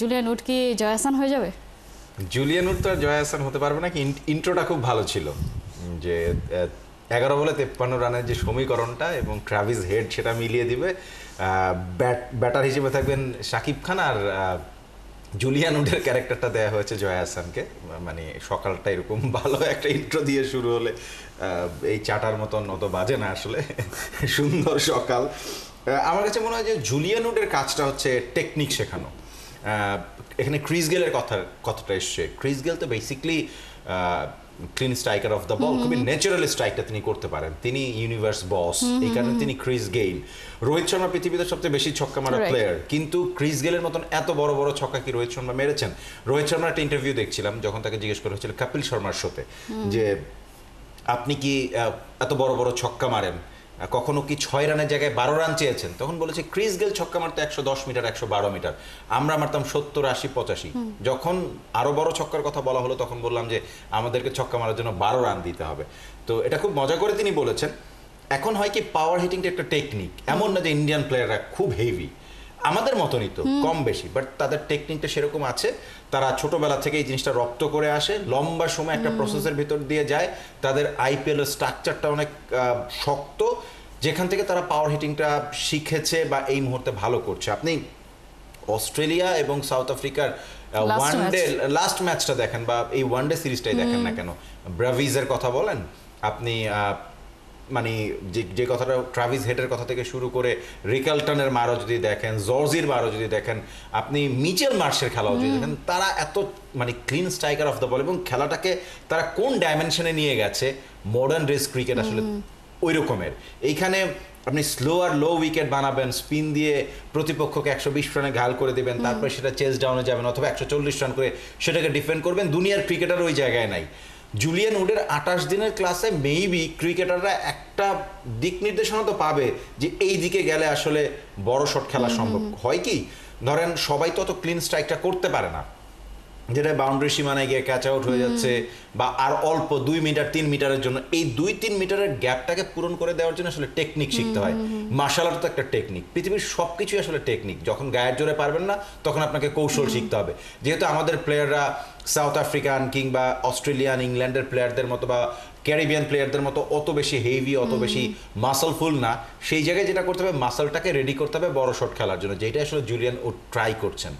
Julian would কি জয় হাসান হয়ে যাবে? জুলিয়ান উড তো আর জয় হাসান হতে পারবে না। কি ইন্ট্রোটা খুব ভালো ছিল, যে 11 বলে 53 রানের যে সমীকরণটা এবং ট্রাভিস হেড সেটা মিলিয়ে দিবে। ব্যাটার হিসেবে থাকবেন শাকিব খান, আর জুলিয়ান উডের ক্যারেক্টারটা দেওয়া হয়েছে জয় হাসানকে। মানে সকালটা এরকম ভালো একটা ইন্ট্রো দিয়ে শুরু হলে এই চাটার মতন অত বাজে না আসলে। সুন্দর সকাল। আমার কাছে মনে হয় যে জুলিয়ান উডের কাজটা হচ্ছে টেকনিক শেখানো। এখানে ক্রিস গেলের কথাটা এসছে। ক্রিস গেল তো basically clean striker of the ball, খুবই ন্যাচারাল স্ট্রাইকটা তিনি করতে পারেন। তিনি ইউনিভার্স বস, এই কারণে তিনি ক্রিস গেইল। রোহিত শর্মা পৃথিবীতে সবচেয়ে বেশি ছক্কা মারা প্লেয়ার, কিন্তু ক্রিস গেলের মতন এত বড় বড় ছক্কা কি রোহিত শর্মা মেরেছেন? রোহিত শর্মার একটা ইন্টারভিউ দেখছিলাম, যখন তাকে জিজ্ঞেস করা হয়েছিল কপিল শর্মার শোতে যে আপনি কি এত বড় বড় ছক্কা মারেন, কখনো কি 6 রানের জায়গায় 12 রান চেয়েছেন? তখন বলেছে ক্রিস গেল ছক্কা মারতে 110 মিটার 112 মিটার, আমরা মারতাম 70 80 85। যখন আরো বড় ছক্কার কথা বলা হলো তখন বললাম যে আমাদেরকে ছক্কা মারার জন্য 12 রান দিতে হবে। তো এটা খুব মজা করে তিনি বলেছেন। এখন হয় কি, পাওয়ার হিটিংটা একটা টেকনিক, এমন না যে ইন্ডিয়ান প্লেয়াররা খুব হেভি, আমাদের মতনই তো কম বেশি, বাট তাদের টেকনিকটা সেরকম আছে। তারা ছোটবেলা থেকে এই জিনিসটা রপ্ত করে আসে, লম্বা সময় একটা প্রসেসের ভিতর দিয়ে যায়। তাদের আইপিএল এর স্ট্রাকচারটা অনেক শক্ত, যেখান থেকে তারা পাওয়ার হিটিংটা শিখেছে বা এই মুহূর্তে ভালো করছে। আপনি অস্ট্রেলিয়া এবং সাউথ আফ্রিকার ওয়ানডে লাস্ট ম্যাচটা দেখেন বা এই ওয়ানডে সিরিজটাই দেখেন না কেন, ব্রাভিজের কথা বলেন আপনি, মানে যে কথাটা ট্রাভিস হেডের কথা থেকে শুরু করে রিকালটনের মারও যদি দেখেন, জর্জির মারও যদি দেখেন, আপনি মিচেল মার্শের খেলাও যদি দেখেন, তারা এত মানে clean striker of the ball এবং খেলাটাকে তারা কোন ডাইমেনশনে নিয়ে গেছে। মডার্ন রেস ক্রিকেট আসলে ওই রকমের। এইখানে আপনি স্লো আর লো উইকেট বানাবেন, স্পিন দিয়ে প্রতিপক্ষকে 120 রানে ঘাল করে দেবেন, তারপরে সেটা চেস ডাউনে যাবেন অথবা 140 রান করে সেটাকে ডিফেন্ড করবেন। দুনিয়ার ক্রিকেটার ওই জায়গায় নাই। জুলিয়ান উডের 28 দিনের ক্লাসে মেবি ক্রিকেটাররা একটা দিক নির্দেশনা তো পাবে যে এই দিকে গেলে আসলে বড় শট খেলা সম্ভব হয়। কি ধরেন সবাই তো অত ক্লিন স্ট্রাইকটা করতে পারে না, যেটা বাউন্ডারি সীমানায় গিয়ে ক্যাচ আউট হয়ে যাচ্ছে, বা আর অল্প 2 মিটার 3 মিটারের জন্য এই 2-3 মিটারের গ্যাপটাকে পূরণ করে দেওয়ার জন্য আসলে টেকনিক শিখতে হয়। মার্শাল আর্ট তো একটা টেকনিক, পৃথিবীর সবকিছুই আসলে টেকনিক। যখন গায়ের জোরে পারবেন না তখন আপনাকে কৌশল শিখতে হবে। যেহেতু আমাদের প্লেয়াররা সাউথ আফ্রিকান কিংবা অস্ট্রেলিয়ান ইংল্যান্ডের প্লেয়ারদের মতো বা ক্যারিবিয়ান প্লেয়ারদের মতো অত বেশি হেভি, অত বেশি মাসলফুল না, সেই জায়গায় যেটা করতে হবে মাসলটাকে রেডি করতে হবে বড় শট খেলার জন্য, যেটা আসলে জুলিয়ান ও ট্রাই করছেন।